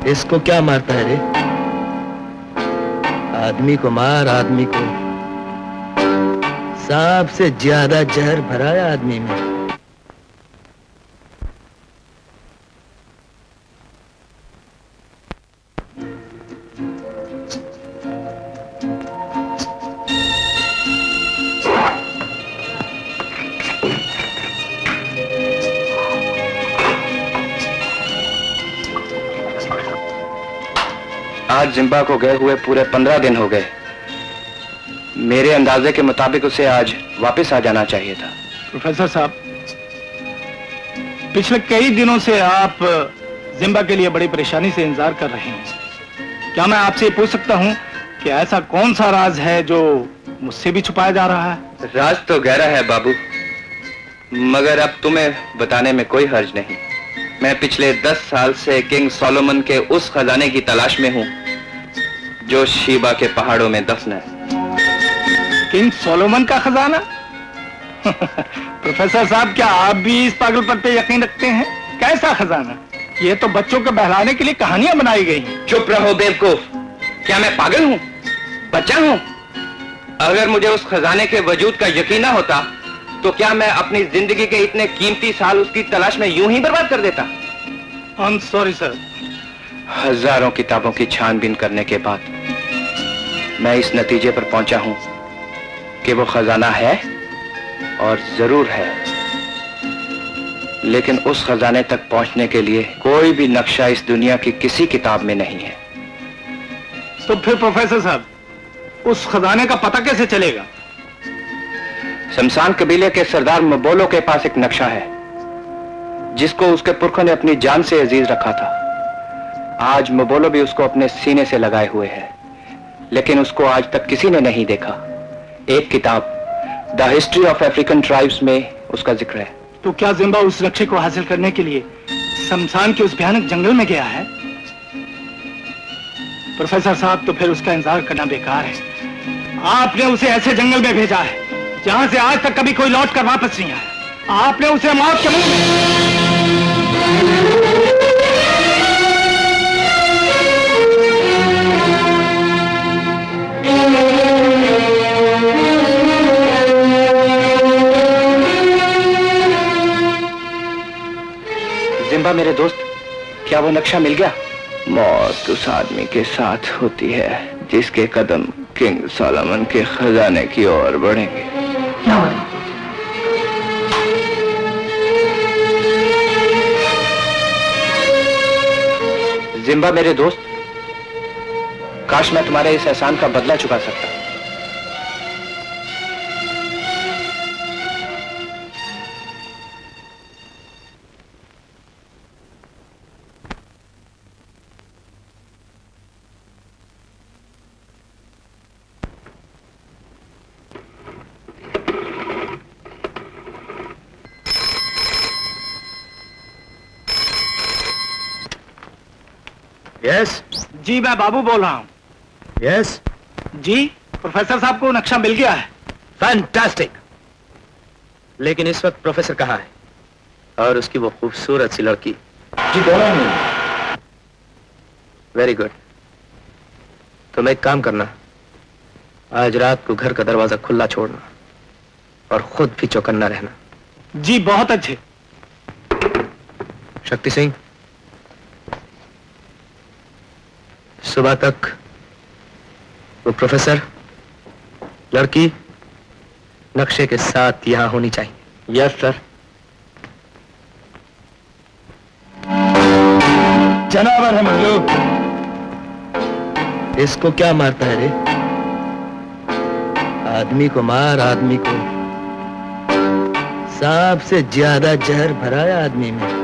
इसको क्या मारता है रे? आदमी को मार, आदमी को। सांप से ज्यादा जहर भरा है आदमी में। आज जिम्बा को गए हुए पूरे 15 दिन हो गए। मेरे अंदाजे के मुताबिक उसे आज वापस आ जाना चाहिए था। प्रोफेसर साहब, पिछले कई दिनों से आप जिम्बा के लिए बड़ी परेशानी से इंतजार कर रहे हैं। क्या मैं आपसे पूछ सकता हूं कि ऐसा कौन सा राज है जो मुझसे भी छुपाया जा रहा है? राज तो गहरा है बाबू, मगर अब तुम्हें बताने में कोई हर्ज नहीं। मैं पिछले 10 साल से किंग सोलोमन के उस खजाने की तलाश में हूं जो शीबा के पहाड़ों में दफन है। किंग सोलोमन का खजाना? प्रोफेसर साहब, क्या आप भी इस पागलपन पे यकीन रखते हैं? कैसा खजाना? ये तो बच्चों को बहलाने के लिए कहानियां बनाई गई हैं। चुप रहो बेवकूफ। क्या मैं पागल हूं? बच्चा हूं? अगर मुझे उस खजाने के वजूद का यकीन ना होता तो क्या मैं अपनी जिंदगी के इतने कीमती साल उसकी तलाश में यूं ही बर्बाद कर देता? I'm sorry, sir. हजारों किताबों की छानबीन करने के बाद मैं इस नतीजे पर पहुंचा हूं कि वो खजाना है और जरूर है, लेकिन उस खजाने तक पहुंचने के लिए कोई भी नक्शा इस दुनिया की किसी किताब में नहीं है। तो फिर प्रोफेसर साहब, उस खजाने का पता कैसे चलेगा? शमशान कबीले के सरदार मबोलो के पास एक नक्शा है जिसको उसके पुरखों ने अपनी जान से अजीज रखा था। आज मबोलो भी उसको अपने सीने से लगाए हुए है, लेकिन उसको आज तक किसी ने नहीं देखा। एक किताब the history of African tribes में उसका जिक्र है। तो क्या जिम्बा उस नक्शे को हासिल करने के लिए शमशान के उस भयानक जंगल में गया है? प्रोफेसर साहब, तो फिर उसका इंतजार करना बेकार है। आपने उसे ऐसे जंगल में भेजा है जहां से आज तक कभी कोई लौट कर वापस नहीं आया। आपने उसे मौत के मुंह में। जिम्बा मेरे दोस्त, क्या वो नक्शा मिल गया? मौत उस आदमी के साथ होती है जिसके कदम किंग सोलोमन के खजाने की ओर बढ़ेंगे। जिम्बा मेरे दोस्त, काश मैं तुम्हारे इस एहसान का बदला चुका सकता। यस जी, मैं बाबू बोल रहा हूँ। यस जी, प्रोफेसर साहब को नक्शा मिल गया है। फैंटास्टिक। लेकिन इस वक्त प्रोफेसर कहाँ है? और उसकी वो खूबसूरत सी लड़की? जी, दोनों ही। Very good. तुम एक काम करना, आज रात को घर का दरवाजा खुला छोड़ना और खुद भी चौकन्ना रहना। जी, बहुत अच्छे। शक्ति सिंह, सुबह तक वो प्रोफेसर, लड़की नक्शे के साथ यहां होनी चाहिए। Yes sir. जनावर है मंगलू। इसको क्या मारता है रे? आदमी को मार, आदमी को। सांप से ज्यादा जहर भरा है आदमी में।